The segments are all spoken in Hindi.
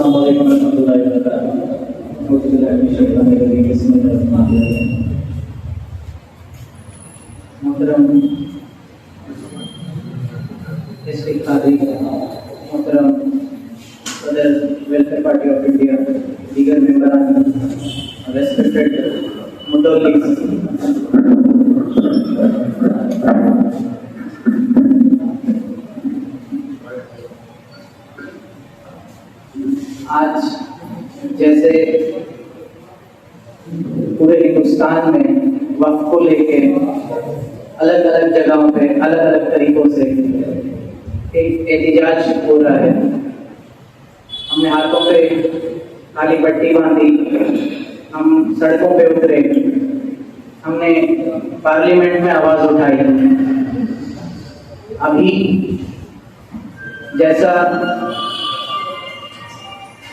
अस्सलाम वालेकुम रहमतुल्लाहि व बरकातहू। मोहतरम मोहतरम सदर वेलफेयर पार्टी ऑफ इंडिया, दीगर मेंबरान, रेस्पेक्टेड मुतवल्लिस, आज जैसे पूरे हिंदुस्तान में वक्फ को लेके अलग अलग जगहों पे अलग अलग तरीकों से एक एहतजाज हो रहा है। हमने हाथों पे काली पट्टी बांधी, हम सड़कों पे उतरे, हमने पार्लियामेंट में आवाज उठाई। अभी जैसा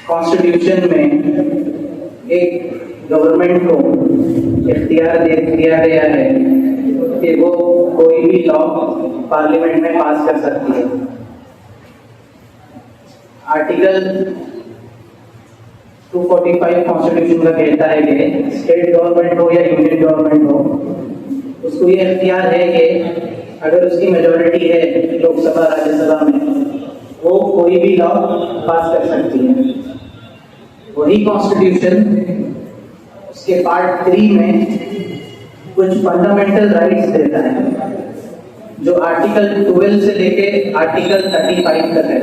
कॉन्स्टिट्यूशन में एक गवर्नमेंट को इख्तियार दे दिया गया है कि वो कोई भी लॉ पार्लियामेंट में पास कर सकती है। आर्टिकल 245 कॉन्स्टिट्यूशन का कहता है कि स्टेट गवर्नमेंट हो या यूनियन गवर्नमेंट हो, उसको ये इख्तियार है कि अगर उसकी मेजॉरिटी है लोकसभा राज्यसभा में, वो कोई भी लॉ पास कर सकती है। वही कॉन्स्टिट्यूशन उसके पार्ट 3 में कुछ फंडामेंटल राइट्स देता है, जो आर्टिकल 12 से लेके आर्टिकल 35 तक है।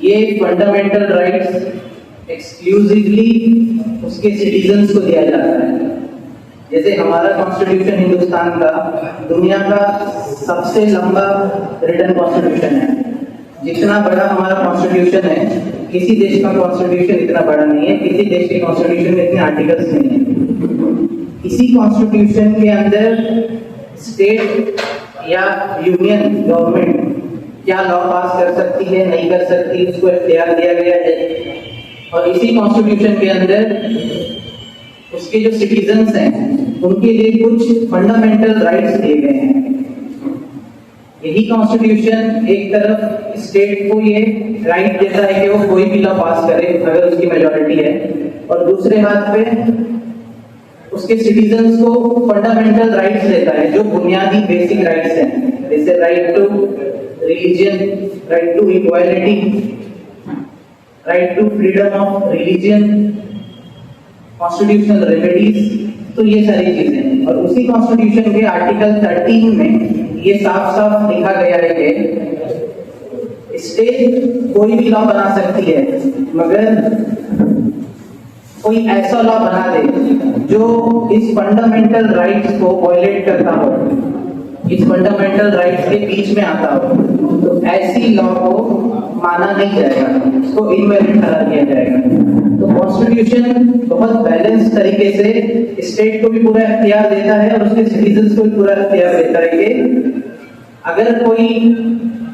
ये फंडामेंटल राइट्स एक्सक्लूसिवली उसके सिटीजन्स को दिया जाता है। जैसे हमारा कॉन्स्टिट्यूशन हिंदुस्तान का दुनिया का सबसे लंबा रिटन कॉन्स्टिट्यूशन है। जितना बड़ा हमारा कॉन्स्टिट्यूशन है, किसी देश का कॉन्स्टिट्यूशन इतना बड़ा नहीं है, किसी देश के कॉन्स्टिट्यूशन में इतने आर्टिकल्स नहीं है। इसी कॉन्स्टिट्यूशन के अंदर स्टेट या यूनियन गवर्नमेंट क्या लॉ पास कर सकती है, नहीं कर सकती, उसको इख्तियार दिया गया है। और इसी कॉन्स्टिट्यूशन के अंदर उसके जो सिटीजन्स हैं उनके लिए कुछ फंडामेंटल राइट्स दिए गए हैं। यही कॉन्स्टिट्यूशन एक तरफ स्टेट को ये राइट देता है कि वो कोई भी लॉ पास करे अगर उसकी मेजॉरिटी है, और दूसरे हाथ पे उसके सिटीजन्स को फंडामेंटल राइट्स देता है, जो बुनियादी बेसिक राइट्स हैं, जैसे right to religion, right to equality, right to freedom of religion, constitutional remedies. तो ये सारी चीजें, और उसी कॉन्स्टिट्यूशन के आर्टिकल 13 में ये साफ साफ लिखा गया है कि स्टेट कोई भी लॉ बना सकती है, मगर कोई ऐसा लॉ बना दे जो इस फंडामेंटल राइट्स को वायलेट करता हो, इस फंडामेंटल राइट्स के बीच में आता हो, तो ऐसी लॉ को माना नहीं जाएगा, उसको इनवैलिड करार दिया जाएगा। तो कॉन्स्टिट्यूशन बहुत बैलेंस तरीके से स्टेट को भी पूरा इख्तियार देता है और उसके सिटीजन्स को भी पूरा इख्तियार देता है कि अगर कोई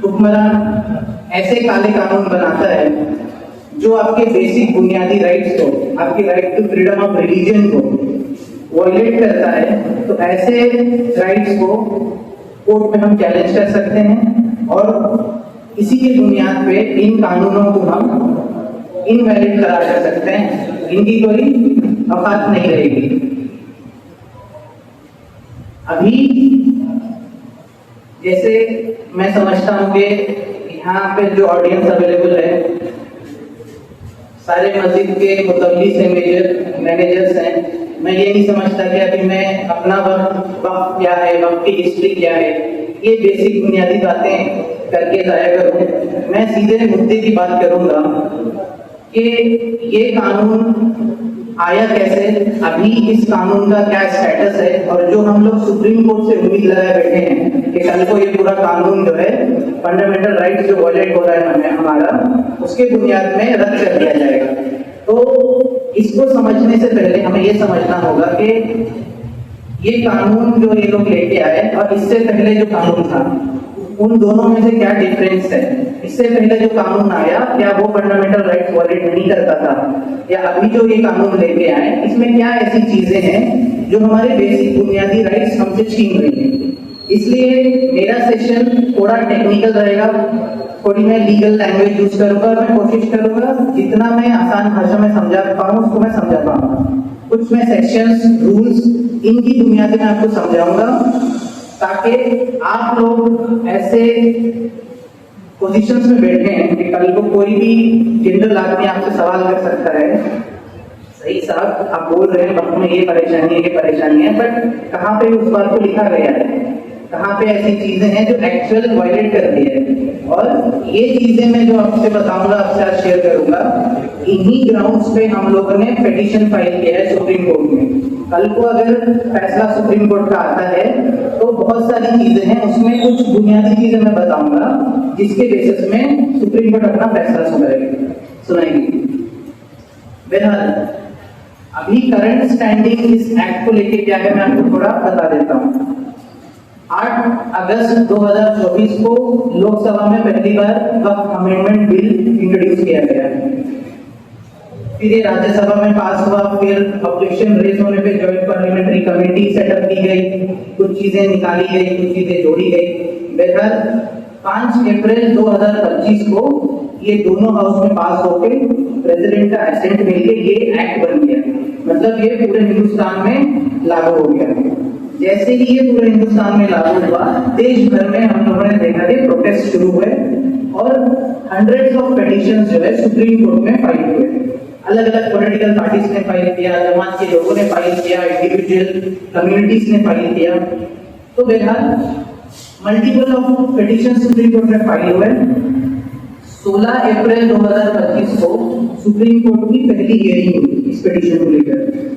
हुक्मरान ऐसे काले कानून बनाता है जो आपके बेसिक बुनियादी राइट्स को, आपकी right to freedom of religion को वायलेट करता है, तो ऐसे राइट्स को कोर्ट में हम चैलेंज कर सकते हैं और इसी की बुनियाद पे इन कानूनों को हम इनवैलिड करार कर सकते हैं, इनकी कोई औकात नहीं रहेगी। अभी जैसे मैं समझता हूँ कि यहाँ पे जो ऑडियंस अवेलेबल है सारे मस्जिद के मुतवल्लिस हैं, मेजर मैनेजर्स हैं। मैं ये नहीं समझता कि अभी मैं अपना वक्त क्या है, वक्त की हिस्ट्री क्या है, ये बेसिक बुनियादी बातें करके जाया करूँ। मैं सीधे मुद्दे की बात करूंगा कि ये कानून आया कैसे, अभी इस कानून का क्या स्टेटस है, और जो हम लोग सुप्रीम कोर्ट से उम्मीद लगाए बैठे हैं कि कल को ये पूरा कानून जो है फंडामेंटल राइट्स जो वायलेट हो रहा है हमारा, उसके बुनियाद में रद्द कर दिया जाएगा। तो इसको समझने से पहले हमें ये समझना होगा कि ये कानून जो ये लोग लेके आए और इससे पहले जो कानून था, उन दोनों में से क्या डिफरेंस है। इससे पहले जो कानून आया, क्या वो फंडामेंटल राइट्स वायलेट नहीं करता था, या अभी जो ये कानून लेके आए इसमें क्या ऐसी चीजें हैं जो हमारे बेसिक बुनियादी राइट्स हमसे छीन रही हैं। इसलिए मेरा सेशन थोड़ा टेक्निकल रहेगा, थोड़ी मैं लीगल लैंग्वेज यूज करूंगा, मैं कोशिश करूंगा जितना मैं आसान भाषा में समझा पाऊँ उसको मैं समझा पाऊंगा। कुछ मैं सेक्शंस, रूल्स इनकी बुनियादी मैं आपको समझाऊंगा ताकि आप लोग ऐसे पोजीशंस में बैठे हैं कि कल को कोई भी जनरल आदमी आपसे सवाल कर सकता है, सही साहब आप बोल रहे हैं वक्त में ये परेशानी है, बट कहाँ पे उस बात को लिखा गया है, कहाँ पे ऐसी चीजें हैं जो एक्चुअल वायलेट कर रही है। और ये चीजें मैं जो आपसे बताऊंगा, आपसे आज शेयर करूंगा, इन्हीं ग्राउंड्स पे हम लोगों ने पिटीशन फाइल किया है सुप्रीम कोर्ट में। कल को अगर फैसला सुप्रीम कोर्ट का आता है तो बहुत सारी चीजें हैं, उसमें कुछ बुनियादी चीजें मैं बताऊंगा जिसके बेसिस में सुप्रीम कोर्ट अपना फैसला सुनाएगी। बहरहाल अभी करंट स्टैंडिंग इस एक्ट को लेके क्या है मैं आपको थोड़ा बता देता हूँ। 8 अगस्त 2024 को लोकसभा में पहली बार वक्फ अमेंडमेंट बिल इंट्रोड्यूस किया गया, फिर ये राज्यसभा में पास हुआ, फिर ऑब्जेक्शन रेज होने पे जॉइंट पार्लियामेंट्री कमेटी सेटअप की गई, कुछ चीजें निकाली गई, कुछ चीजें जोड़ी गई। बहरहाल 5 अप्रैल 2025 को ये दोनों हाउस में पास होके प्रेसिडेंट का एसेंट मिलके ये एक्ट बन गया, मतलब ये पूरे हिंदुस्तान में लागू हो गया। जैसे ही ये पूरे हिंदुस्तान में लागू हुआ, देश भर में हम लोगों ने देखा कि प्रोटेस्ट शुरू हुए और हंड्रेड्स ऑफ पिटीशंस जो है सुप्रीम कोर्ट में फाइल हुए। अलग अलग पॉलिटिकल पार्टीज ने फाइल किया, जमात के लोगों ने फाइल किया, इंडिविजुअल कम्युनिटीज ने फाइल किया। तो बहरहाल multiple of petition supreme court में फाइल हुए। 16 अप्रैल 2025 को सुप्रीम कोर्ट की पहली हियरिंग हुई इस पिटीशन को लेकर।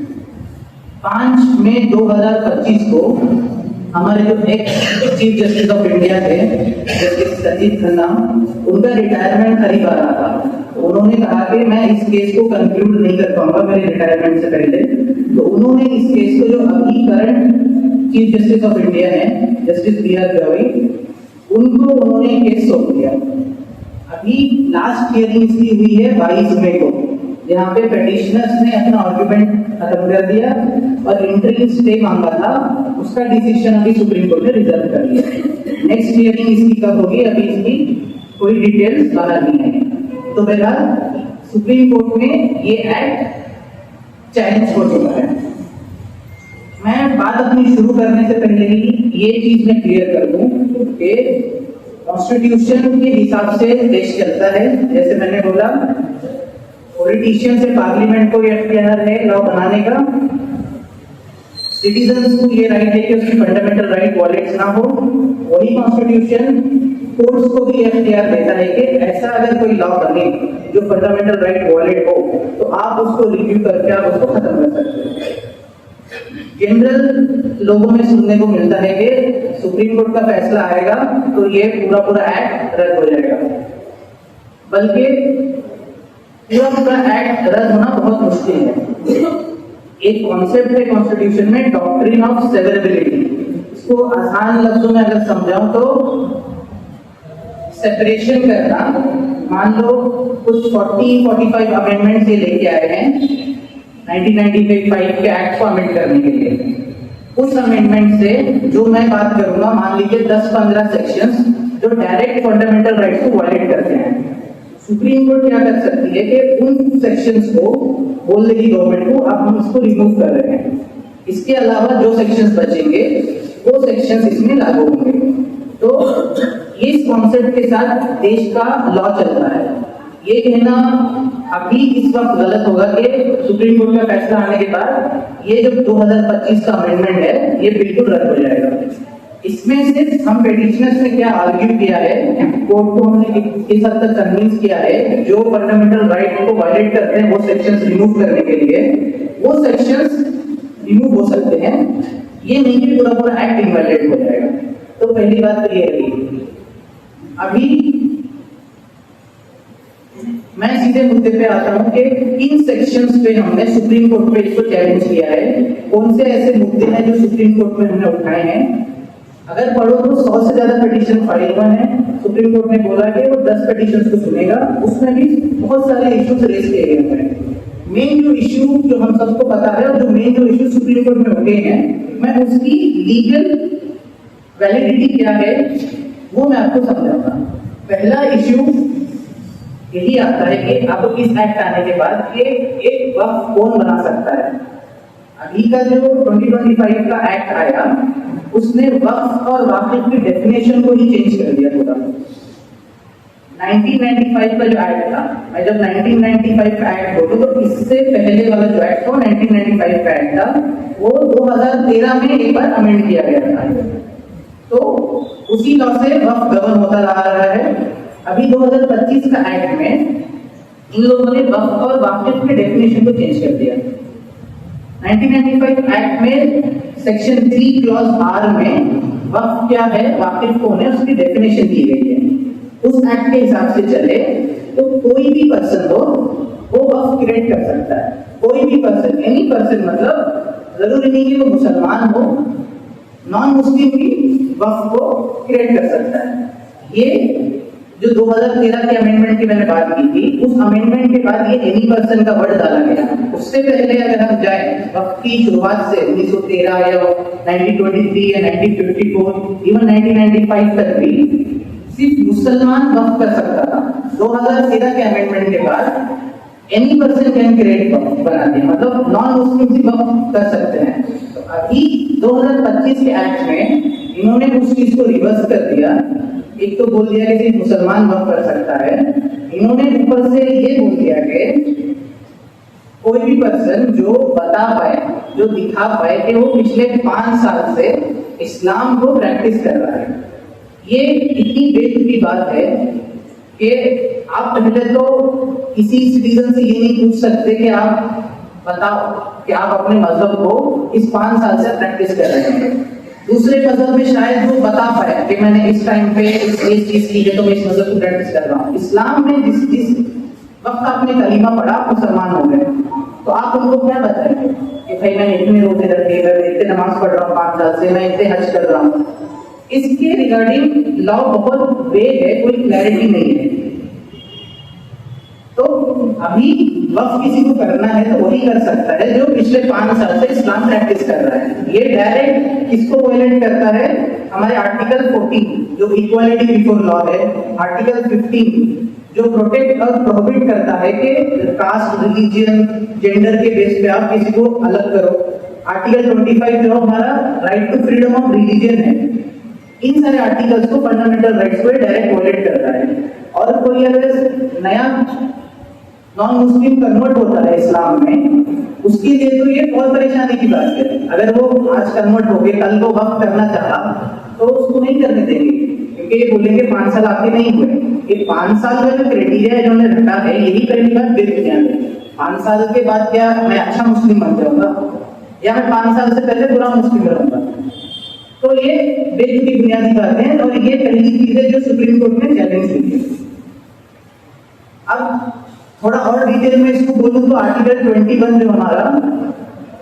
5 मई 2025 को हमारे जो ex chief justice of India थे, जस्टिस संजीव खन्ना, उनका रिटायरमेंट करीब आ रहा था। तो उन्होंने कहा कि मैं इस केस को कंक्लूड नहीं कर पाऊंगा मेरे रिटायरमेंट से पहले। तो उन्होंने इस केस को, जो अभी current chief justice of India है जस्टिस बी.आर. गवई, उनको उन्होंने केस सौंप दिया। अभी लास्ट हियरिंग इसकी हुई है 22 मई को, यहाँ पे पिटिशनर्स ने अपना आर्गुमेंट खत्म कर दिया और इंटरिम स्टे मांगा था, उसका डिसीजन अभी सुप्रीम कोर्ट ने रिजर्व कर लिया। नेक्स्ट हियरिंग इसकी कब होगी अभी इसकी कोई डिटेल्स बाहर नहीं है। तो बहरहाल सुप्रीम कोर्ट में ये एक्ट चैलेंज हो चुका है। मैं बात अपनी शुरू करने से पहले ही ये चीज मैं क्लियर कर दूं कि कॉन्स्टिट्यूशन के हिसाब से देश चलता है। जैसे मैंने बोला, पॉलिटिशियन से पार्लियामेंट को ये अख्तियार है लॉ बनाने का, सिटीजन्स को ये राइट है कि उसकी फंडामेंटल राइट वॉलेट्स ना हो। वही कॉन्स्टिट्यूशन कोर्ट्स को भी अख्तियार देता है कि ऐसा अगर कोई लॉ बने जो फंडामेंटल राइट वॉलेट हो तो आप उसको रिव्यू करके आप उसको खत्म कर सकते हैं। जनरल लोगों में सुनने को मिलता है कि सुप्रीम कोर्ट का फैसला आएगा तो ये पूरा एक्ट रद्द हो जाएगा, बल्कि पूरा एक्ट रद्द होना बहुत मुश्किल है। एक कॉन्सेप्ट है कॉन्स्टिट्यूशन में, डॉक्ट्रिन ऑफ सेवरेबिलिटी। इसको आसान लफ्जों में अगर समझाऊं तो सेपरेशन करना। मान लो कुछ 40-45 अमेंडमेंट ये लेके आए हैं 1995 के एक्ट को अमेंड करने के लिए। उस अमेंडमेंट से जो मैं बात करूंगा, मान लीजिए 10-15 सेक्शंस जो डायरेक्ट फंडामेंटल राइट्स को वायलेट करते हैं, सुप्रीम कोर्ट क्या कर सकती है कि उन सेक्शंस को बोल देगी गवर्नमेंट को आप हम इसको रिमूव कर रहे हैं। इसके अलावा जो सेक्शंस बचेंगे वो सेक्शंस इसमें लागू होंगे। तो इस कॉन्सेप्ट के साथ देश का लॉ चलता है। ये कहना अभी इस वक्त गलत होगा कि सुप्रीम कोर्ट का फैसला आने के बाद ये जो 2025 का अमेंडमेंट है ये बिल्कुल रद्द हो जाएगा। इसमें से हम पेटिशनर्स ने क्या आर्ग्यू किया है, कोर्ट को हमने इस हद तक कन्विंस किया है जो फंडामेंटल राइट को वायलेट करते हैं वो सेक्शंस रिमूव करने के लिए वो सेक्शंस रिमूव हो सकते हैं। ये नहीं कि पूरा एक्ट इनवैलिड हो जाएगा। तो पहली बात तो ये है। अभी मैं सीधे मुद्दे पे आता हूं कि इन सेक्शंस पे हमने सुप्रीम कोर्ट पे इसको चैलेंज किया है। कौन से ऐसे मुद्दे हैं जो सुप्रीम कोर्ट में हमने उठाए हैं? अगर पढ़ो तो 100 से ज्यादा पिटीशन फाइल हुए हैं। सुप्रीम कोर्ट ने बोला कि वो 10 पिटीशंस को सुनेगा, उसमें भी बहुत सारे इश्यूज रेज किए गए हैं। मेन जो इश्यू जो हम सबको पता है और जो मेन जो इश्यू सुप्रीम कोर्ट में उठे हैं, मैं उसकी लीगल वैलिडिटी क्या है वो मैं आपको समझाऊंगा। पहला इश्यू यही आता है कि अब इस एक्ट आने के बाद कि एक वक्फ कौन बना सकता है। अभी का जो 2025 का एक्ट आया उसने वक्फ और वाकिफ की डेफिनेशन को ही चेंज कर दिया पूरा। 1995 का जो एक्ट था, मैं जब 1995 का एक्ट बोलूं तो इससे पहले वाला जो एक्ट था 1995 का एक्ट था, वो 2013 में एक बार अमेंड किया गया था। तो उसी लॉ से वक्फ गवर्न होता रहा है। अभी 2025 का एक्ट में इन लोगों ने वक्फ और वाकिफ के डेफिनेशन को चेंज कर दिया। 1995 एक्ट में सेक्शन 3 क्लॉज आर में वक्फ क्या है, वाकिफ कौन है, उसकी डेफिनेशन दी गई है। उस एक्ट के हिसाब से चले तो कोई भी पर्सन हो वो वक्फ क्रिएट कर सकता है। कोई भी पर्सन, एनी पर्सन, मतलब जरूरी नहीं कि वो मुसलमान हो, नॉन मुस्लिम भी वक्फ को क्रिएट कर सकता है। ये जो 2013 के अमेंडमेंट की मैंने बात की थी, उस अमेंडमेंट के बाद ये एनी पर्सन का वर्ड डाला गया। उससे पहले अगर हम जाए वक्फ की शुरुआत से 1913 या 1923 या 1954 इवन 1995 तक भी सिर्फ मुसलमान वक्फ कर सकता था। 2013 के अमेंडमेंट के बाद एनी पर्सन कैन क्रिएट वक्फ बना दिया, मतलब नॉन मुस्लिम भी वक्फ कर सकते हैं। तो अभी 2025 के एक्ट में इन्होंने उस चीज को रिवर्स कर दिया। एक तो बोल दिया कि सिर्फ मुसलमान वक्फ कर सकता है, इन्होंने ऊपर से ये बोल दिया कि कोई भी पर्सन जो बता पाए, जो दिखा पाए कि वो पिछले 5 साल से इस्लाम को प्रैक्टिस कर रहा है। ये इतनी बेतुकी बात है कि आप पहले तो किसी सिटीजन से ये नहीं पूछ सकते कि आप बताओ कि आप अपने मजहब को इस 5 साल से प्रैक्टिस कर रहे हैं। दूसरे मजहब में शायद वो बता पाए कि मैंने इस टाइम पे इस चीज की है तो मैं इस मजहब को प्रैक्टिस कर रहा हूँ। इस्लाम में जिस वक्त आपने कलीमा पढ़ा मुसलमान हो गए, तो आप उनको क्या बताएंगे कि भाई मैं इतने रोजे रखे, मैं इतने नमाज पढ़ रहा हूँ 5 साल से, मैं इतने हज कर रहा हूँ। इसके रिगार्डिंग लॉ बहुत वेग है, कोई क्लैरिटी नहीं है। तो अभी वक्फ किसी को करना है तो वही कर सकता है जो पिछले 5 साल से इस्लाम प्रैक्टिस कर रहा है। ये डायरेक्ट किसको वायलेट करता है, हमारे आर्टिकल 14 जो इक्वालिटी बिफोर लॉ है, आर्टिकल 15 जो प्रोटेक्ट और प्रोहिबिट करता है कि कास्ट, रिलीजियन, जेंडर के बेस पे आप किसी को अलग करो, आर्टिकल 25 जो हमारा right to freedom of religion है, इन सारे आर्टिकल्स को, फंडामेंटल राइट्स को डायरेक्ट वायलेट करता है। और कोई अगर नया नॉन मुस्लिम कन्वर्ट होता है इस्लाम में, उसके लिए तो ये बहुत परेशानी की बात है। अगर वो आज कन्वर्ट हो गए, कल को वक्फ करना चाहा तो उसको नहीं करने देंगे, क्योंकि ये बोलेंगे 5 साल आपके नहीं हुए। ये 5 साल का जो क्राइटेरिया इन्होंने रखा है, यही पहली बार बेबुनियाद है। 5 साल के बाद क्या मैं अच्छा मुस्लिम बन जाऊंगा या मैं 5 साल से पहले बुरा मुस्लिम रहूंगा? तो ये बेसिक बुनियादी बात है और ये पहली चीज है जो सुप्रीम कोर्ट ने चैलेंज की है। अब थोड़ा और डिटेल में इसको बोलूं तो आर्टिकल 21 जो हमारा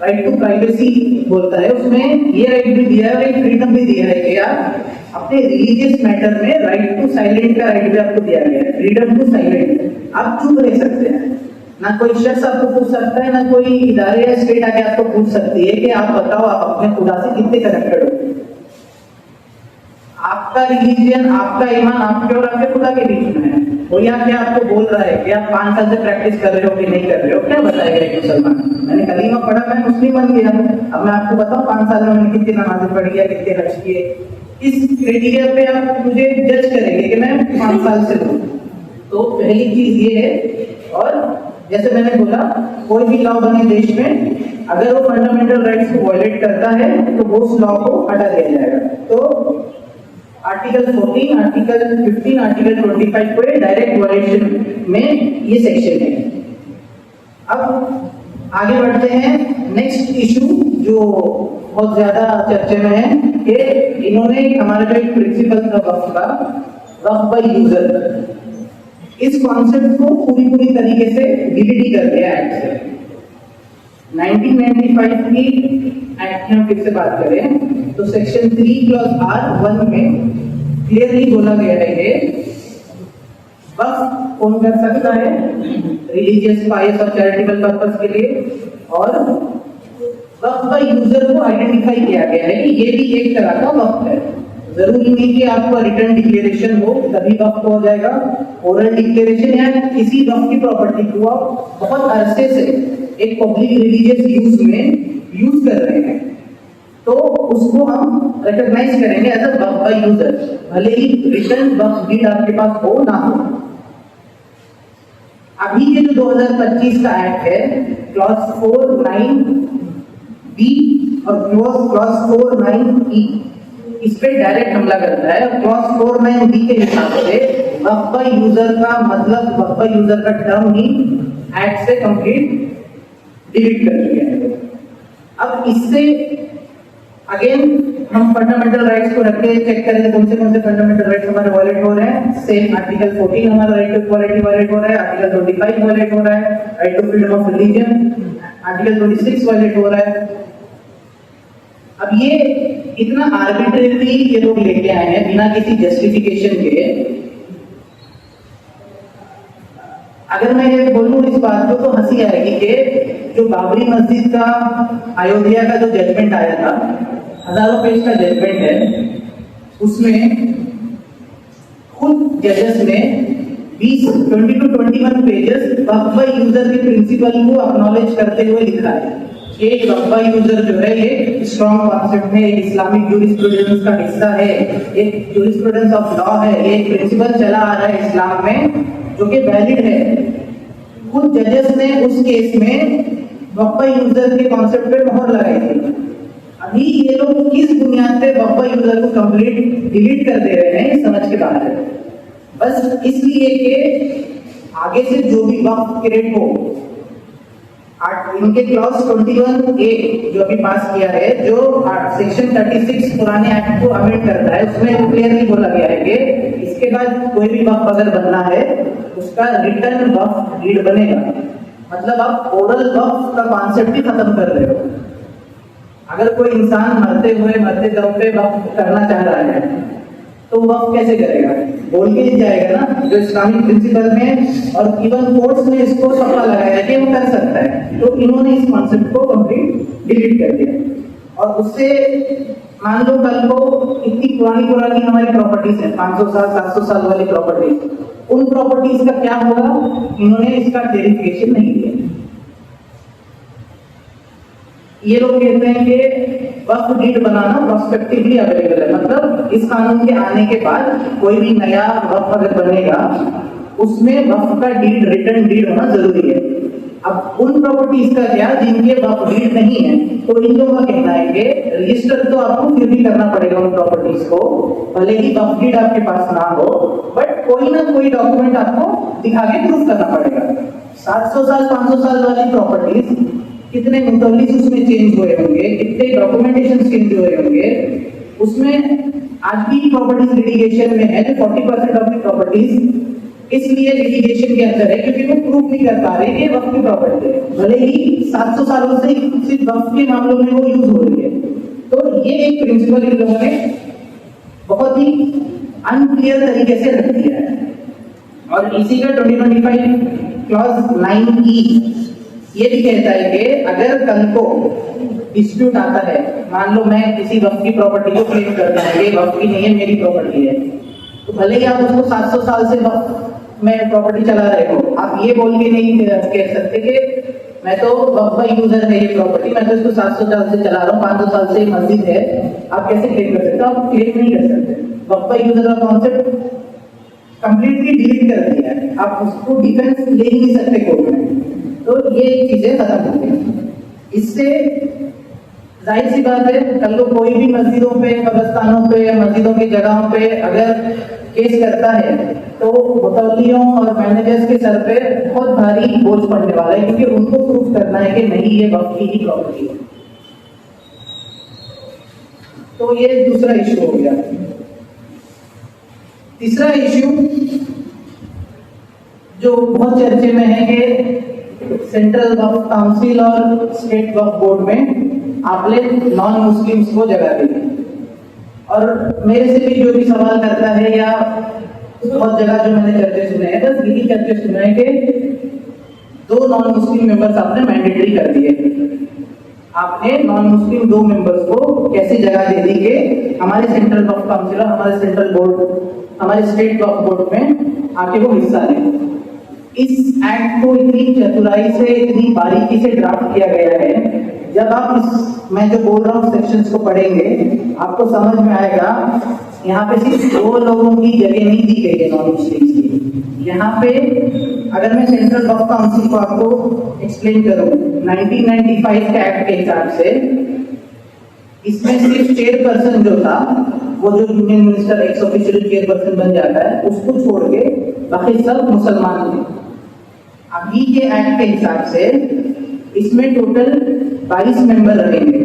राइट टू प्राइवेसी बोलता है, उसमें ये राइट भी दिया है और एक फ्रीडम भी दिया है कि आप अपने रिलीजियस मैटर में राइट टू साइलेंट का राइट भी आपको दिया गया है, फ्रीडम टू साइलेंट। आप चुप रह सकते हैं, ना कोई शख्स आपको पूछ सकता है, ना कोई इदारे या स्टेट आके आपको पूछ सकती है कि आप बताओ आप अपने खुदा से कितने कनेक्टेड हो। आपका रिलीजियन, आपका ईमान आपके और आपके खुदा के बीच में है। कोई आके आपको बोल रहा है कि आप 5 साल से प्रैक्टिस कर रहे हो कि नहीं कर रहे हो, क्या बताएगा एक मुसलमान? मैंने कलीमा पढ़ा, मैं मुस्लिम बन गया, अब मैं आपको बताऊं 5 साल में मैंने कितनी नमाजें पढ़ी है, कितने हज किए। इस क्राइटेरिया पे आप मुझे जज करेंगे कि मैं 5 साल से हूँ। तो पहली चीज ये है। और जैसे मैंने बोला, कोई भी लॉ बने देश में, अगर वो फंडामेंटल राइट्स को वायलेट करता है तो वो उस लॉ को हटा दिया जाएगा। तो आर्टिकल 14, आर्टिकल 15, आर्टिकल 25 को डायरेक्ट वायलेशन में ये सेक्शन है। अब आगे बढ़ते हैं नेक्स्ट इशू जो बहुत ज्यादा चर्चे में है कि इन्होंने हमारा जो एक प्रिंसिपल था वक्फ बाय यूजर, इस कॉन्सेप्ट को पूरी तरीके से डिलीट कर दिया एक्ट से। 1995 की एक्ट में फिर से बात करें तो सेक्शन 3 क्लॉज R1 में क्लियरली बोला गया है कि वक्फ कौन कर सकता है, रिलीजियस, पायस और चैरिटेबल पर्पस के लिए। और वक्फ बाय यूजर को आइडेंटिफाई किया गया है कि ये भी एक तरह का वक्फ है। जरूरी नहीं कि आपका रिटर्न डिक्लेरेशन हो तभी वक्फ हो जाएगा। ओरल डिक्लेरेशन या किसी वक्फ की प्रॉपर्टी को आप बहुत अरसे से एक पब्लिक रिलीजियस यूज में यूज कर रहे हैं तो उसको हम रिकॉग्नाइज करेंगे as a waqf by user, भले ही रिटर्न वक्फ डीड आपके पास हो ना हो। अभी ये जो 2025 का एक्ट है, क्लॉज 49B और क्लॉज 49E इस पे डायरेक्ट हमला करता है। क्लॉज 49B के हिसाब से वक्फ बाय यूजर का मतलब वक्फ बाय यूजर का टर्म ही एक्ट से कंप्लीट डिलीट कर चुके हैं। अब इससे अगेन हम फंडामेंटल राइट्स को रख के चेक करें कौन से फंडामेंटल राइट्स हमारे वायलेट हो रहे हैं। सेम आर्टिकल 14 हमारा राइट टू इक्वालिटी वायलेट हो रहा है, आर्टिकल 25 वायलेट हो रहा है, right to freedom of religion article 26 violate हो रहा है। अब ये इतना आर्बिट्रेरी ये लोग लेके आए हैं बिना किसी जस्टिफिकेशन के। अगर मैं ये बोलूं इस बात को तो हंसी आएगी कि जो बाबरी मस्जिद का अयोध्या का जो जजमेंट आया था, हजारों पेज का जजमेंट है, उसमें खुद जजेस ने 20 to 21 pages Waqf by user के प्रिंसिपल को एक्नॉलेज करते हुए लिखा है कि वक्फ बाय यूजर जो है ये स्ट्रॉन्ग कॉन्सेप्ट है, एक इस्लामिक जूरिस्प्रूडेंस का हिस्सा है, एक जूरिस्प्रूडेंस ऑफ लॉ है, एक प्रिंसिपल चला आ रहा है इस्लाम में जो कि वैलिड है। खुद जजेस ने उस केस में वक्फ बाय यूजर के कॉन्सेप्ट पे मोहर लगाई थी। अभी ये लोग किस बुनियाद पे वक्फ बाय यूजर को कंप्लीट डिलीट कर दे रहे हैं समझ के बाहर है। बस इसलिए कि आगे से जो भी वक्फ क्रिएट हो, इनके क्लॉज 21A जो अभी पास किया है, जो सेक्शन 36 पुराने एक्ट को अमेंड करता है, उसमें क्लियरली बोला गया है कि इसके बाद कोई भी वक्फ अगर बनना है उसका रिटर्न वक्फ डीड बनेगा। मतलब आप ओरल वक्फ का कॉन्सेप्ट ही खत्म कर रहे हो। अगर कोई इंसान मरते दम पे वक्फ करना चाह रहा है तो वक्फ कैसे करेगा? बोल के ही जाएगा ना, जो इस्लामिक प्रिंसिपल में और इवन कोर्ट्स ने इसको सफा लगाया कि वो कर सकता है। तो इन्होंने इस कॉन्सेप्ट को कंप्लीट डिलीट कर दिया। और उससे मान लो कल को इतनी पुरानी हमारी प्रॉपर्टीज है, 500 साल 700 साल वाली प्रॉपर्टीज, उन प्रॉपर्टीज का क्या होगा? इन्होंने इसका क्लेरिफिकेशन नहीं दिया। ये लोग कहते हैं कि वक्फ डीड बनाना प्रोस्पेक्टिवली अवेलेबल है, मतलब इस कानून के आने के बाद कोई भी नया वक्फ अगर बनेगा उसमें वक्फ का डीड, रिटर्न डीड होना जरूरी है। अब उन प्रॉपर्टीज का क्या जिनके वक्फ डीड नहीं है, तो इन लोगों का कहना है कि रजिस्टर तो आपको फिर भी करना पड़ेगा उन प्रॉपर्टीज को, भले ही वक्फ डीड आपके पास ना हो, बट कोई ना कोई डॉक्यूमेंट आपको दिखा के प्रूफ करना पड़ेगा। 700 साल 500 साल वाली प्रॉपर्टीज कितने मुतल्लिक उसमें चेंज हुए होंगे, कितने डॉक्यूमेंटेशन चेंज हुए होंगे, उसमें आज भी प्रॉपर्टीज लिटिगेशन में है। 40% ऑफ द प्रॉपर्टीज इसलिए लिटिगेशन के अंदर है क्योंकि वो प्रूफ नहीं कर पा रहे कि वक्फ की प्रॉपर्टी है, भले ही 700 सालों से सिर्फ वक्फ के मामलों में वो यूज हो रही है। तो ये एक प्रिंसिपल इन लोगों ने बहुत ही अनक्लियर तरीके से रख दिया है। और इसी का 2025 क्लॉज 9E ये भी कहता है कि अगर कल को डिस्प्यूट आता है, मान लो मैं किसी वक्फ की प्रॉपर्टी को क्लेम करता हूं, ये वक्फ की नहीं है मेरी प्रॉपर्टी है, तो भले ही आप उसको 700 साल से वक्फ में प्रॉपर्टी चला रहे हो, आप ये बोल के नहीं कह सकते कि मैं तो वक्फ बाय यूजर है ये प्रॉपर्टी, मैं तो इसको 700 साल से चला रहा हूँ, 500 साल से मस्जिद है, आप कैसे क्लेम कर सकते हो? आप क्लेम नहीं कर सकते। वक्फ बाय यूजर का कॉन्सेप्ट कंप्लीटली डिलीट कर दिया है, आप उसको डिफेंस ले ही नहीं सकते कोर्ट में। तो ये चीजें खत्म हो गई। इससे जाहिर सी बात है कल को कोई भी मस्जिदों पे, कब्रिस्तानों पे, मस्जिदों की जगहों पे अगर केस करता है तो मुतल्लियों और मैनेजर्स के सर पे बहुत भारी बोझ पड़ने वाला है, क्योंकि उनको प्रूफ करना है कि नहीं ये वक्फ की ही प्रॉपर्टी है। तो ये दूसरा इशू हो गया। तीसरा इशू जो बहुत चर्चे में है कि सेंट्रल वक्फ काउंसिल और स्टेट वक्फ बोर्ड में आपने नॉन मुस्लिम्स को जगह दी। और मेरे से भी जो भी सवाल करता है या बहुत जगह जो मैंने चर्चे सुने हैं, बस यही चर्चे सुने हैं कि 2 नॉन मुस्लिम मेंबर्स आपने मैंडेटरी कर दिए। आपने नॉन मुस्लिम 2 मेंबर्स को कैसे जगह दे दी कि हमारे सेंट्रल वक्फ काउंसिल, हमारे सेंट्रल बोर्ड, हमारे स्टेट वक्फ बोर्ड में आके वो हिस्सा लें। इस एक्ट को इतनी चतुराई से, इतनी बारीकी से ड्राफ्ट किया गया है, जब आप इस मैं जो बोल रहा हूँ सेक्शंस को पढ़ेंगे आपको समझ में आएगा। यहाँ पे सिर्फ 2 लोगों की जगह नहीं दी गई है नॉन मुस्लिम्स की। यहाँ पे अगर मैं सेंट्रल वक्फ काउंसिल को आपको एक्सप्लेन करूँ 1995 के एक्ट के हिसाब से, इसमें सिर्फ चेयरपर्सन जो था, वो जो union minister x official chairperson बन जाता है, उसको छोड़ के बाकी सब मुसलमान थे। अभी के एक्ट के हिसाब से इसमें टोटल 22 मेंबर रहेंगे,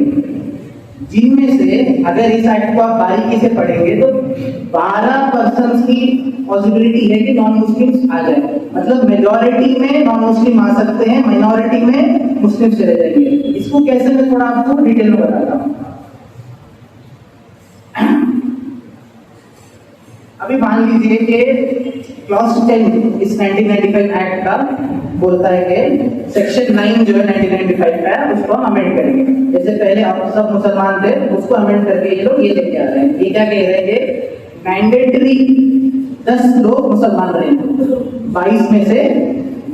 जिनमें से अगर इस एक्ट को आप बारीकी से पढ़ेंगे तो 12% की पॉसिबिलिटी है कि नॉन मुस्लिम्स आ जाए। मतलब मेजॉरिटी में नॉन मुस्लिम आ सकते हैं, माइनॉरिटी में मुस्लिम चले जाएंगे। इसको कैसे, मैं थोड़ा आपको डिटेल में बताता हूँ। अभी मान लीजिए कि क्लॉज 10 इस 1995 एक्ट का बोलता है कि सेक्शन 9 जो है 1995 का है, उसको हम अमेंड करेंगे। जैसे पहले आप सब मुसलमान थे, उसको अमेंड करके ये लोग ये लेके आ रहे हैं। ये क्या कह रहे हैं? मैंडेटरी 10 लोग मुसलमान रहेंगे, 22 में से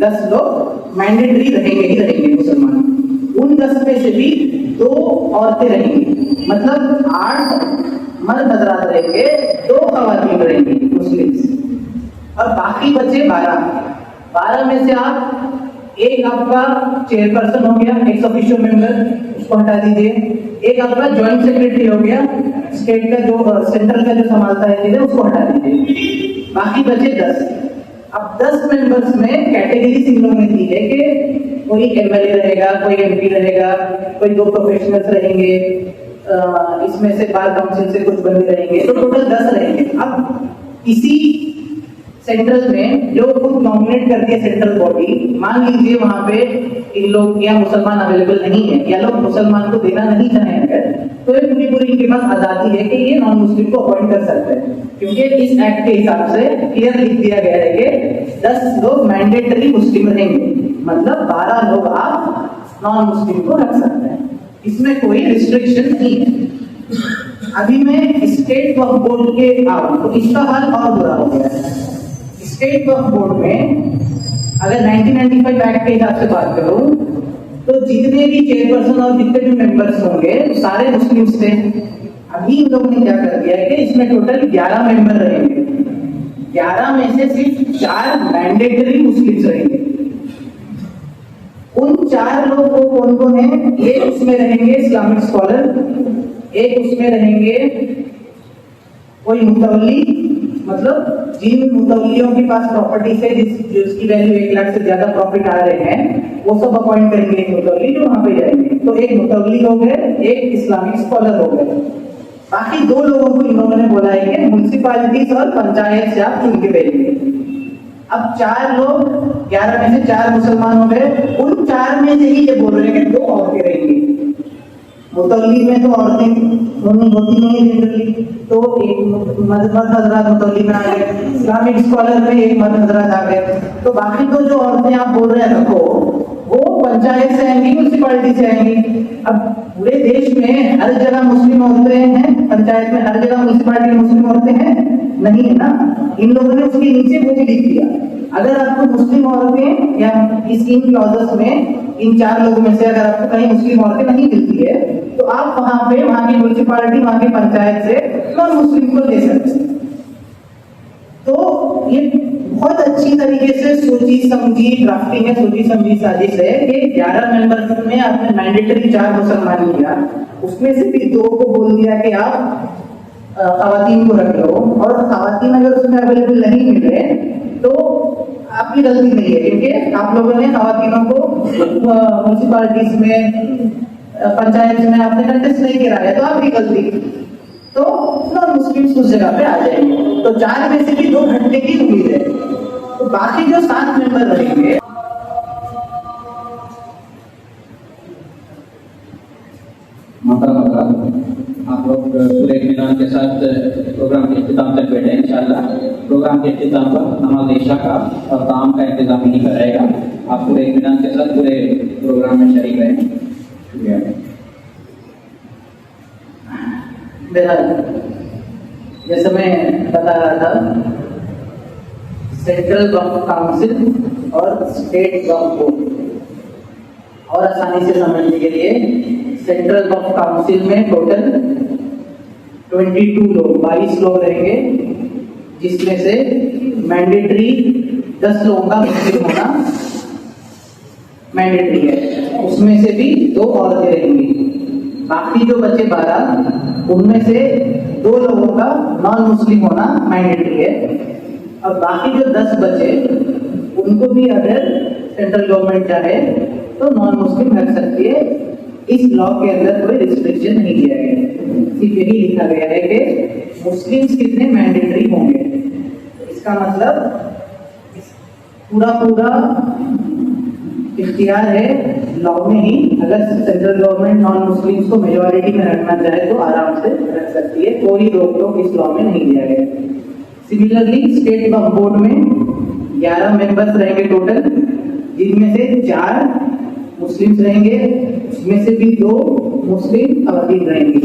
10 लोग मैंडेटरी रहेंगे ही रहेंगे मुसलमान। उन 10 में से भी 2 औरतें रहेंगी, मतलब 8 मर्द हजरात रहेंगे, 2 खवातीन रहेंगी मुस्लिम्स, और बाकी बचे 12 में से आप एक आपका चेयरपर्सन हो गया, एक्स ऑफिशियो मेंबर, उसको हटा दीजिए। एक आपका ज्वाइंट सेक्रेटरी हो गया, स्टेट का जो सेंट्रल का जो संभालता है चीजें, उसको हटा दीजिए। बाकी बचे 10। अब 10 मेंबर्स में कैटेगरी इन लोगों ने दी है कि कोई एमएलए रहेगा, कोई एमपी रहेगा, कोई 2 प्रोफेशनल्स रहेंगे, इसमें से बार काउंसिल से कुछ बंदे रहेंगे, तो टोटल 10 रहेंगे। अब इसी सेंट्रल में जो खुद नॉमिनेट करती है सेंट्रल बॉडी, मान लीजिए वहां पे इन लोग या मुसलमान अवेलेबल नहीं है, या लोग मुसलमान को देना नहीं चाहें अगर, तो ये पूरी इनके पास आजादी है कि ये नॉन मुस्लिम को अपॉइंट कर सकते हैं। क्योंकि इस एक्ट के हिसाब से क्लियर लिख दिया गया है कि 10 लोग मैंडेटरी मुस्लिम रहेंगे, मतलब 12 लोग आप नॉन मुस्लिम को रख सकते हैं, इसमें कोई रिस्ट्रिक्शन नहीं है। अभी मैं स्टेट वक्फ बोर्ड के आऊं तो इसका हाल और बुरा हो गया है। स्टेट वक्फ बोर्ड में अगर 1995 एक्ट के हिसाब से बात करूं तो जितने भी चेयरपर्सन और जितने भी मेंबर्स होंगे सारे मुस्लिम्स थे। अभी इन लोगों ने क्या कर दिया है कि इसमें टोटल 11 मेंबर रहेंगे, 11 में से सिर्फ 4 मैंडेटरी मुस्लिम्स रहेंगे। उन 4 लोग को कौन कौन है? एक उसमें रहेंगे इस्लामिक स्कॉलर, एक उसमें रहेंगे कोई मुतवल्ली, मतलब जिन मुतवल्लियों के पास प्रॉपर्टी से जिसकी वैल्यू 1 लाख से ज्यादा प्रॉफिट आ रहे हैं, वो सब अपॉइंट करेंगे एक मुतवल्ली जो वहां पे जाएंगे। तो एक मुतवल्ली हो गए, एक इस्लामिक स्कॉलर हो गए। बाकी 2 लोगों को इन्होंने ने बोला है कि म्युनिसिपैलिटीज और पंचायत से आप चुन के भेजेंगे। अब 4 लोग, 11 में से 4 मुसलमान हो गए, उन 4 में से ही ये बोल रहे हैं कि 2 औरतें रहेंगी। मुतवल्ली में तो औरतें होती नहीं है जनरली, तो एक मर्द हजरात मुतवल्ली में आ गए, इस्लामिक स्कॉलर में एक मर्द हजरात आ गए। तो बाकी तो जो औरतें आप बोल रहे हैं रखो, वो पंचायत से आएंगी, म्युनिसिपैलिटी से आएंगी। अब पूरे देश में हर जगह मुस्लिम औरतें हैं, पंचायत में हर जगह म्युनिसिपैलिटी में मुस्लिम औरतें हैं? नहीं है ना। इन लोगों ने उसके नीचे वो लिख दिया, अगर आपको मुस्लिम औरतें या इस इन क्लॉजेस में इन 4 लोगों में से अगर आपको कहीं मुस्लिम औरतें नहीं मिलती है, तो आप वहां पे वहां की म्युनिसिपैलिटी, वहां की पंचायत से नॉन मुस्लिम को ले सकते हैं। तो ये बहुत अच्छी तरीके से सोची समझी ड्राफ्टिंग है, सोची समझी साजिश है कि 11 मेंबर्स में आपने मैंडेटरी 4 मुसलमान लिया, उसमें से भी 2 को बोल दिया कि आप खवातीन को रख लो, और खवातीन अगर उसमें अवेलेबल नहीं मिले तो आपकी गलती नहीं है, क्योंकि आप लोगों ने खवातीनों को म्युनिसिपैलिटीज में, पंचायत में आपने कंटेस्ट नहीं कराया, तो आपकी गलती। तो नॉन मुस्लिम्स उस जगह पे आ जाएंगे। तो 4 में से भी 2 घंटे की उम्मीद है। तो बाकी जो 7 मेंबर रहेंगे, आप लोग पूरे इत्मीनान के साथ प्रोग्राम के इख्तिताम तक बैठे। इंशाअल्लाह प्रोग्राम के इख्तिताम पर नमाज इशा का और काम का इंतजाम नहीं कराएगा। आप पूरे इत्मीनान के साथ पूरे प्रोग्राम में शरीक रहें। शुक्रिया। बहरहाल जैसे मैं बता रहा था, सेंट्रल वक्फ काउंसिल और स्टेट वक्फ बोर्ड, और आसानी से समझने के लिए सेंट्रल वक्फ काउंसिल में टोटल 22 लोग 22 लोग रहेंगे, जिसमें से मैंडेटरी 10 लोगों का मुस्लिम होना मैंडेटरी है, उसमें से भी 2 औरतें रहेंगी। बाकी जो बचे 12 उनमें से 2 लोगों का नॉन मुस्लिम होना मैंडेटरी है, और बाकी जो 10 बचे उनको भी अगर सेंट्रल गवर्नमेंट चाहे तो नॉन मुस्लिम रख सकती है। इस लॉ के अंदर कोई रिस्ट्रिक्शन नहीं दिया गया है, सिर्फ यही लिखा गया है कि मुस्लिम्स कितने मैंडेटरी होंगे। इसका मतलब पूरा इख्तियार है लॉ में ही, अगर सेंट्रल गवर्नमेंट नॉन मुस्लिम्स को मेजॉरिटी में रखना चाहे तो आराम से रख सकती है, कोई रोक टोक इस लॉ में नहीं दिया गया। सिमिलरली स्टेट वक्फ बोर्ड में 11 मेंबर्स रहेंगे टोटल, जिनमें से 4 मुस्लिम्स रहेंगे, उसमें से भी 2 मुस्लिम खवातीन रहेंगी।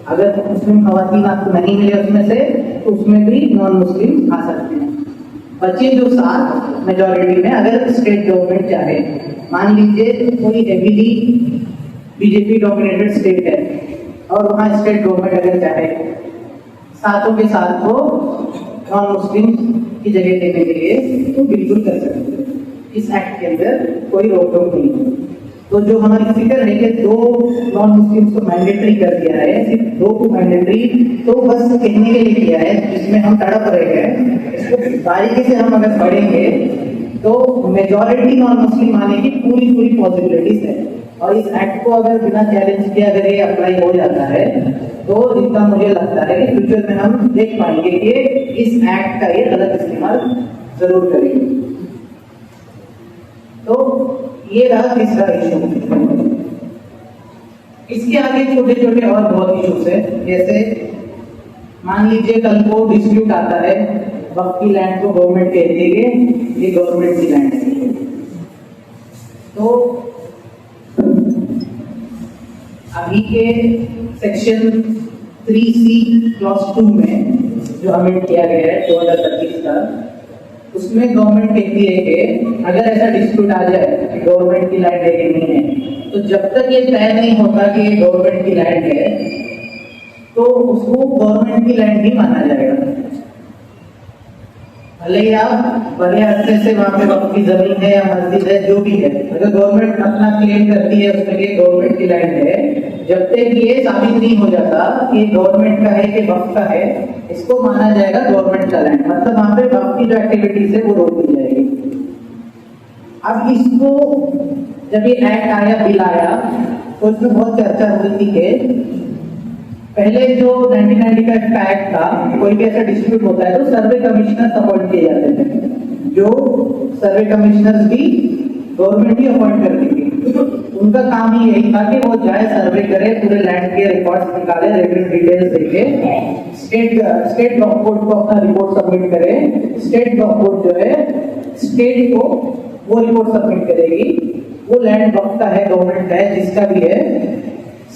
अगर मुस्लिम खवातीन आपको नहीं मिले उसमें से, तो उसमें भी नॉन मुस्लिम आ सकते हैं। बचे जो 7 मेजॉरिटी में, अगर स्टेट गवर्नमेंट चाहे, मान लीजिए कोई हेवीली बीजेपी डोमिनेटेड स्टेट है और वहाँ स्टेट गवर्नमेंट अगर चाहे 7 के 7 को नॉन मुस्लिम की जगह देने के लिए, तो बिल्कुल कर सकते हैं। इस एक्ट के अंदर कोई रोक टोक नहीं है। तो जो हमारी फिक्र है कि 2 नॉन मुस्लिम्स को मैंडेटरी कर दिया है, सिर्फ 2 को मैंडेटरी तो बस कहने के लिए किया है, जिसमें हम तड़प रहे हैं। इसको बारीकी से हम अगर पढ़ेंगे तो मेजॉरिटी नॉन मुस्लिम आने की पूरी पॉसिबिलिटीज है, और इस एक्ट को अगर बिना चैलेंज के अगर ये अप्लाई हो जाता है तो इसका मुझे लगता है कि फ्यूचर में हम देख पाएंगे कि इस एक्ट का ये गलत इस्तेमाल जरूर करेंगे। तो ये रहा तीसरा इशू। इसके आगे छोटे छोटे और बहुत इश्यूज है, जैसे मान लीजिए कल को डिस्प्यूट आता है, वक्फ की लैंड को गवर्नमेंट कहती है कि ये गवर्नमेंट की लैंड है, तो अभी के सेक्शन 3C क्लॉज 2 में जो अमेंड किया गया है 2025 का, उसमें गवर्नमेंट कहती है कि अगर ऐसा डिस्प्यूट आ जाए कि गवर्नमेंट की लैंड है कि नहीं है, तो जब तक ये तय नहीं होता कि ये गवर्नमेंट की लैंड है, तो उसको गवर्नमेंट की लैंड ही माना जाएगा। भले ही आप बड़े अरसे से वहां पे वक्फ की जमीन है या मस्जिद है, जो भी है, अगर गवर्नमेंट अपना क्लेम करती है उसमें कि गवर्नमेंट की लैंड है, जब तक ये साबित नहीं हो जाता कि गवर्नमेंट का है कि वक्फ का है, इसको माना जाएगा गवर्नमेंट का लैंड। मतलब वहां पे वक्फ की जो एक्टिविटीज है वो रोक दी जाएगी। अब इसको जब ये एक्ट आया, बिल आया, तो इसमें बहुत चर्चा हुई थी कि पहले जो 1995 का एक्ट था, कोई भी ऐसा डिस्प्यूट होता है तो सर्वे कमिश्नर अपॉइंट किए जाते थे, जो सर्वे कमिश्नर्स भी गवर्नमेंट ही अपॉइंट करती थी। उनका काम ही यही था कि वो जाए, सर्वे करे, पूरे लैंड के रिकॉर्ड्स निकाले, रेवेन्यू डिटेल्स देके स्टेट वक्फ बोर्ड को अपना रिपोर्ट सबमिट करे। स्टेट वक्फ बोर्ड जो है स्टेट को वो रिपोर्ट सबमिट करेगी, वो लैंड वक्फ का है, गवर्नमेंट का है, जिसका भी है,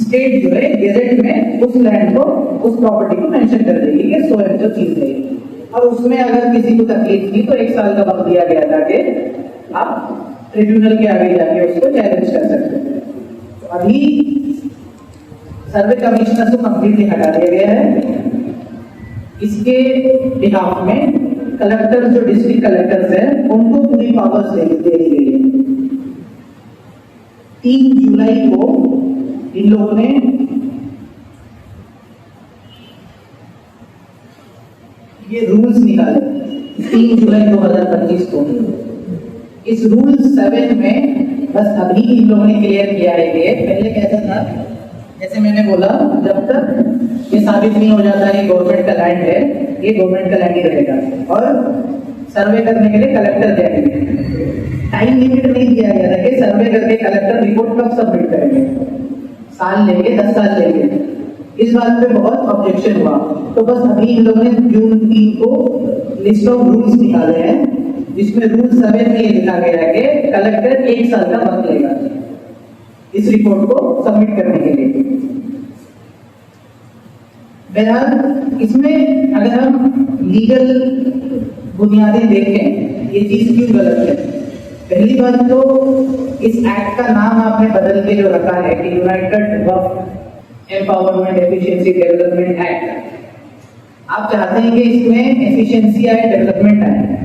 स्टेट जो है गेजेट में उस लैंड को, उस प्रॉपर्टी को मेंशन कर देगी कि सो एंड सो चीज है। और उसमें अगर किसी को तकलीफ थी तो 1 साल का वक्त दिया गया था कि आप ट्रिब्यूनल के आगे जाके उसको चैलेंज कर सकते हैं। तो अभी सर्वे कमिश्नर को कंप्लीटली हटा दिया गया है। इसके बिहाफ में कलेक्टर, जो डिस्ट्रिक्ट कलेक्टर्स हैं, उनको पूरी पावर्स दे दी गई है। 3 जुलाई को इन लोगों ने ये रूल्स निकाले, 3 जुलाई 2025 को। इस रूल 7 में बस अभी इन लोगों ने क्लियर किया है कि पहले कैसा था, जैसे मैंने बोला, जब तक ये साबित नहीं हो जाता है गवर्नमेंट का लैंड है, ये गवर्नमेंट का लैंड ही रहेगा, और सर्वे करने के लिए कलेक्टर जाएंगे। टाइम लिमिट नहीं दिया गया था कि सर्वे करके कलेक्टर रिपोर्ट कब सबमिट करेंगे, साल लेंगे, 10 साल लेंगे। इस बात पे बहुत ऑब्जेक्शन हुआ, तो बस अभी इन लोगों ने जून 3 को लिस्ट ऑफ रूल्स निकाले हैं, जिसमें रूल 7 में ये लिखा गया है कि कलेक्टर 1 साल का वक्त लेगा इस रिपोर्ट को सबमिट करने के लिए। बहरहाल इसमें अगर हम लीगल बुनियादें देखें, ये चीज क्यों गलत है। पहली बात तो इस एक्ट का नाम आपने बदल के जो रखा है कि यूनाइटेड वक्फ एम्पावरमेंट एफिशिएंसी डेवलपमेंट एक्ट, आप चाहते हैं कि इसमें एफिशिएंसी आए, डेवलपमेंट आए।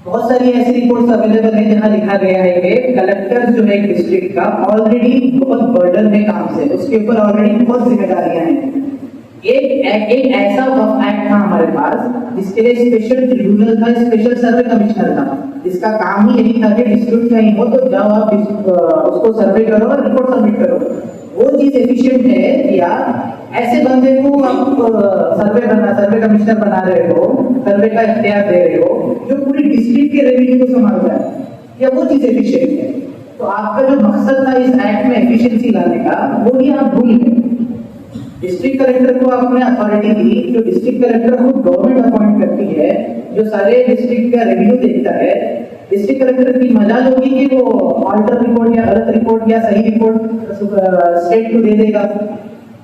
बहुत सारी ऐसी रिपोर्ट्स अवेलेबल है जहां लिखा गया है कि कलेक्टर जो है डिस्ट्रिक्ट का ऑलरेडी बहुत बर्डन है काम से, उसके ऊपर ऑलरेडी बहुत जिम्मेदारियां हैं। एक ऐसा वक्फ एक्ट था हमारे पास जिसके लिए स्पेशल ट्रिब्यूनल था, स्पेशल सर्वे कमिश्नर था, जिसका काम ही यही था कि डिस्प्यूट कहीं हो तो जाओ आप उसको सर्वे करो और रिपोर्ट सबमिट करो। वो चीज एफिशिएंट है या ऐसे बंदे को आप सर्वे कमिश्नर बना रहे हो, सर्वे का इख्तियार दे रहे हो जो पूरी डिस्ट्रिक्ट के रेवेन्यू को संभालता है, या वो चीज एफिशिएंट है। तो आपका जो मकसद था इस एक्ट में एफिशिएंसी लाने का, वो ही आप भूल गए। डिस्ट्रिक्ट कलेक्टर को आपने अथॉरिटी दी, जो डिस्ट्रिक्ट कलेक्टर को गवर्नमेंट अपॉइंट करती है, जो सारे डिस्ट्रिक्ट का रेवेन्यू देखता है। डिस्ट्रिक्ट कलेक्टर की मजाल होगी कि वो ऑल्टर रिपोर्ट या गलत रिपोर्ट या सही रिपोर्ट स्टेट को दे देगा।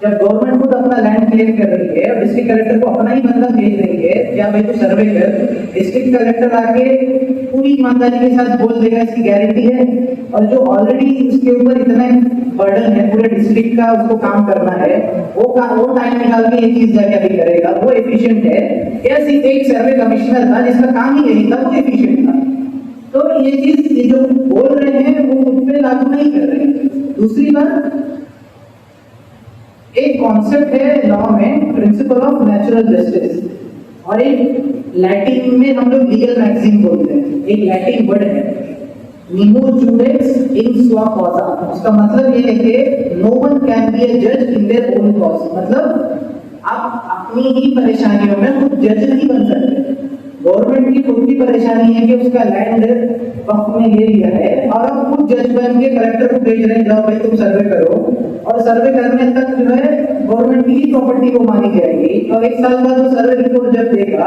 जब गवर्नमेंट खुद अपना लैंड क्लेम कर रही है और डिस्ट्रिक्ट कलेक्टर को अपना ही बंदा भेज रही है, या भाई तो सर्वे कर, डिस्ट्रिक्ट कलेक्टर आके पूरी ईमानदारी के साथ बोल देगा इसकी गारंटी है, और जो ऑलरेडी उसके ऊपर इतना बर्डन है पूरे डिस्ट्रिक्ट का, उसको काम करना है, वो टाइम निकाल के ये चीज जाके अभी करेगा, वो एफिशिएंट है। या सिर्फ एक सर्वे कमिश्नर था जिसका काम ही यही था, वो एफिशिएंट था। तो ये चीज ये जो बोल रहे हैं वो खुद पे लागू नहीं कर रहे हैं। दूसरी बात, एक कॉन्सेप्ट है लॉ में, प्रिंसिपल ऑफ नेचुरल जस्टिस, और एक लैटिन में हम लोग लीगल मैक्सिम बोलते हैं। एक लैटिन वर्ड है निमो जुडेक्स इन स्वा कॉजा। उसका मतलब ये है कि नो वन कैन बी ए जज इन देयर ओन कॉज। मतलब आप अपनी ही परेशानियों में खुद जज नहीं बन सकते। गवर्नमेंट की खुद की परेशानी है कि उसका लैंड वक्त में ले लिया है, और आप खुद जज बन के कलेक्टर को भेज रहे हैं, जाओ भाई तुम सर्वे करो, और सर्वे करने तक जो है गवर्नमेंट की प्रॉपर्टी को मानी जाएगी। और एक साल बाद वो सर्वे रिपोर्ट जब देगा,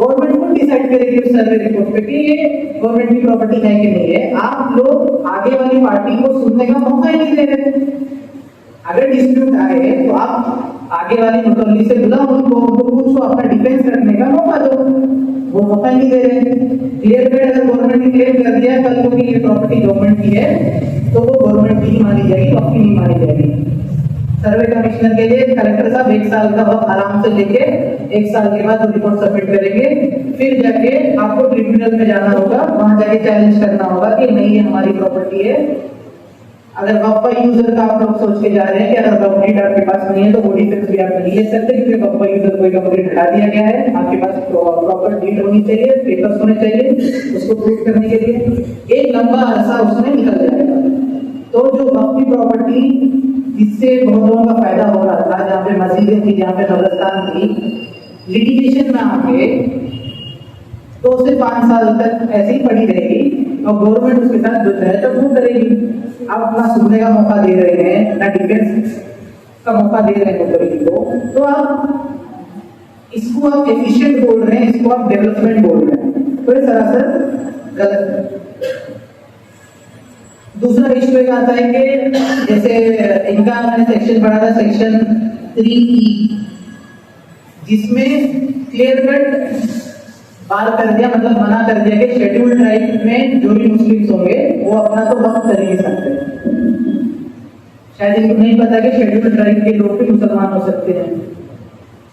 गवर्नमेंट खुद डिसाइड करेगी उस सर्वे रिपोर्ट पे कि ये गवर्नमेंट की प्रॉपर्टी है कि नहीं है। आप लोग आगे वाली पार्टी को सुनने का मौका ही नहीं दे रहे। अगर डिस्प्यूट आए तो आप आगे वाली मुतल्ली से बुलाओ, उनको पूछो, अपना डिफेंस रखने का मौका दो, वो मौका नहीं दे रहे। क्लियर कट, अगर गवर्नमेंट ने क्लेम कर दिया कल को कि ये प्रॉपर्टी गवर्नमेंट की है, तो वो गवर्नमेंट की ही मानी जाएगी, आपकी नहीं मानी जाएगी। सर्वे कमिश्नर के लिए कलेक्टर साहब 1 साल का वक्त आराम से लेके 1 साल के बाद रिपोर्ट सबमिट करेंगे, फिर जाके आपको ट्रिब्यूनल में जाना होगा, वहां जाके चैलेंज करना होगा कि नहीं ये हमारी प्रॉपर्टी है। अगर वक्फा यूजर का आप लोग सोच के जा रहे हैं कि अगर वक्फ डीड आपके पास नहीं है तो वो डिफेंस भी आप नहीं ले सकते, क्योंकि वक्फा यूजर को कंप्लीट हटा दिया गया है। आपके पास प्रॉपर डीड होनी चाहिए, पेपर्स होने चाहिए उसको प्रूव करने के लिए। एक लंबा अरसा उसमें निकल जाएगा। तो जो वक्फ की प्रॉपर्टी जिससे बहुत लोगों का फायदा हो रहा था, जहाँ पे मस्जिदें थी, जहाँ पे कब्रिस्तान थी, लिटिगेशन में आके तो उसे 5 साल तक ऐसे ही पड़ी रहेगी, और गवर्नमेंट उसके साथ जो है तो वो करेगी। आप अपना सुनने का मौका दे रहे हैं, ना डिफेंस का मौका दे रहे हैं मुतल्लिक को, तो आप इसको आप एफिशिएंट बोल रहे हैं, इसको आप डेवलपमेंट बोल रहे हैं, तो ये सरासर गलत है। दूसरा इश्यू एक आता है कि जैसे इनका मैंने सेक्शन पढ़ा था, सेक्शन 3E, जिसमें क्लियर कट बात कर दिया, मतलब मना कर दिया कि शेड्यूल्ड ट्राइब में जो भी मुस्लिम्स होंगे वो अपना तो वक्त कर ही सकते हैं। शायद इनको नहीं पता कि शेड्यूल्ड ट्राइब के लोग भी मुसलमान हो सकते हैं।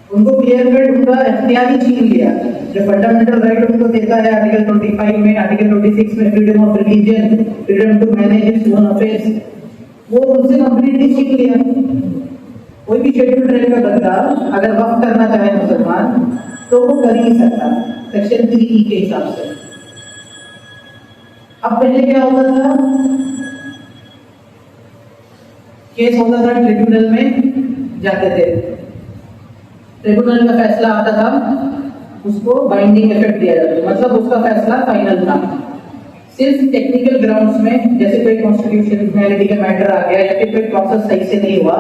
उनको क्लियर कट उनका इख्तियार ही छीन लिया। जो फंडामेंटल राइट उनको देता है आर्टिकल 25 में, आर्टिकल 26 में, freedom of religion, freedom to manage its own affairs, वो उनसे कंप्लीटली छीन लिया। कोई भी शेड्यूल्ड ट्राइब का बंदा अगर वक्त करना चाहे मुसलमान तो वो कर ही नहीं सकता सेक्शन 3E के हिसाब से। अब पहले क्या होता था, केस होता था ट्रिब्यूनल में जाते थे, ट्रिब्यूनल का फैसला आता था, उसको बाइंडिंग इफेक्ट दिया जाता था, मतलब उसका फैसला फाइनल था। सिर्फ टेक्निकल ग्राउंड्स में, जैसे कोई कॉन्स्टिट्यूशनैलिटी का मैटर आ गया या फिर कोई प्रोसेस सही से नहीं हुआ,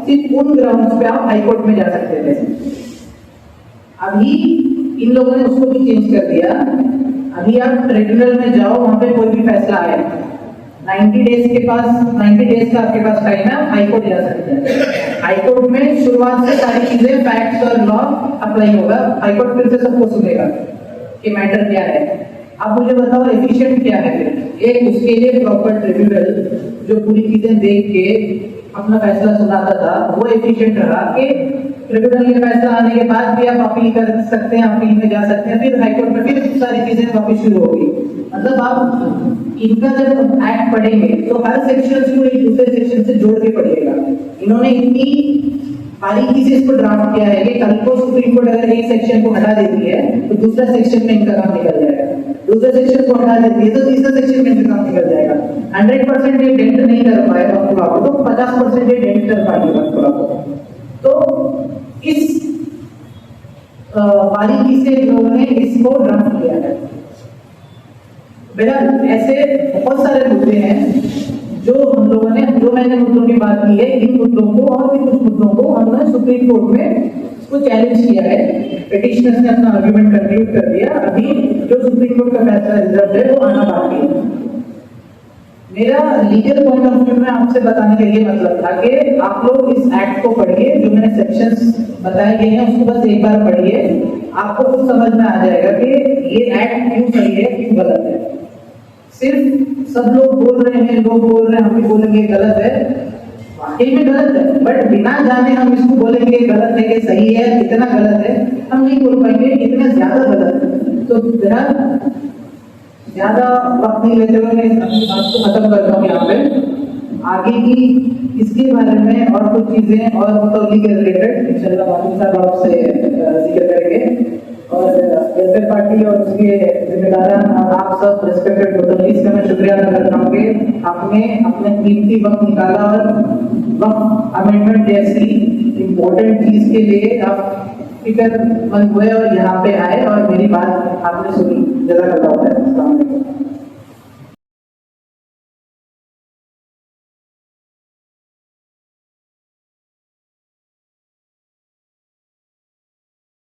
सिर्फ उन ग्राउंड्स पे आप हाई कोर्ट में जा सकते थे। अभी इन लोगों ने उसको भी चेंज कर दिया। अभी आप ट्रिब्यूनल में जाओ, वहां पे कोई भी फैसला आए, 90 डेज का आपके पास टाइम है, आप हाई कोर्ट जा सकते हैं। हाई कोर्ट में शुरुआत से सारी चीजें, फैक्ट्स और लॉ अप्लाई होगा। हाई कोर्ट फिर से सबको सुनेगा कि मैटर क्या है। आप मुझे बताओ एफिशिएंट क्या है फिर? एक उसके लिए प्रॉपर ट्रिब्यूनल जो पूरी चीजें देख के अपना फैसला सुनाता था, वो एफिशिएंट रहा कि ट्रिब्यूनल के फैसला आने के बाद भी आप अपील कर सकते हैं, अपील में जा सकते हैं, फिर हाईकोर्ट में फिर सारी चीजें वापस शुरू होगी। मतलब आप इनका जब एक्ट पढ़ेंगे तो हर सेक्शन को एक दूसरे सेक्शन से जोड़ के पढ़िएगा। इन्होंने इतनी बारीकी से इसको ड्राफ्ट किया है कि कल को सुप्रीम कोर्ट अगर एक सेक्शन को हटा देती है तो दूसरा सेक्शन में इनका काम निकल जाएगा, दूसरे सेक्शन को हटा देती है तो तीसरा सेक्शन में इनका काम निकल जाएगा। 100% ये डेंट नहीं कर पाएगा आपको, तो 50% ये डेंट कर पाएगा आपको। तो इस बारीकी से लोगों ने इसको ड्राफ्ट किया है। बहरहाल ऐसे बहुत सारे मुद्दे हैं जो हम लोगों ने, जो मैंने मुद्दों की बात की है, इन मुद्दों को और भी कुछ मुद्दों को हमने सुप्रीम कोर्ट में इसको चैलेंज किया है। पिटिशनर्स ने अपना आर्गुमेंट कंक्लूड कर दिया। अभी जो सुप्रीम कोर्ट का फैसला रिजर्व है वो आना बाकी है। मेरा लीगल पॉइंट ऑफ व्यू में आपसे बताने का ये मतलब था कि आप लोग इस एक्ट को पढ़िए, जो मैंने सेक्शंस बताए गए हैं उसको बस एक बार पढ़िए, आपको कुछ समझ में आ जाएगा कि ये एक्ट क्यों सही है, क्यों गलत है। सिर्फ सब लोग बोल रहे हैं, लोग बोल रहे हैं, हम भी बोलेंगे गलत है, वाकई में गलत है, बट बिना जाने हम इसको बोलेंगे गलत है कि सही है, कितना गलत है हम नहीं बोल पाएंगे, कितना ज्यादा गलत है। तो बहरहाल ज्यादा वक्त नहीं लेते हुए मैं अपनी बात को खत्म करता हूँ यहाँ पे। आगे की इसके बारे में और कुछ चीजें और मतौली के रिलेटेड इंशाल्लाह मासूम साहब आपसे जिक्र करेंगे। और वेलफेयर पार्टी और उसके जिम्मेदारान और आप सब रिस्पेक्टेड टोटलीज का मैं शुक्रिया अदा करता हूँ कि आपने अपने कीमती वक्त निकाला और वक्त अमेंडमेंट जैसी इम्पोर्टेंट चीज के लिए आप फिक्रमंद हुए और यहाँ पे आए और मेरी बात आपने सुनी। जज़ाकल्लाह खैर। अस्सलाम वालेकुम।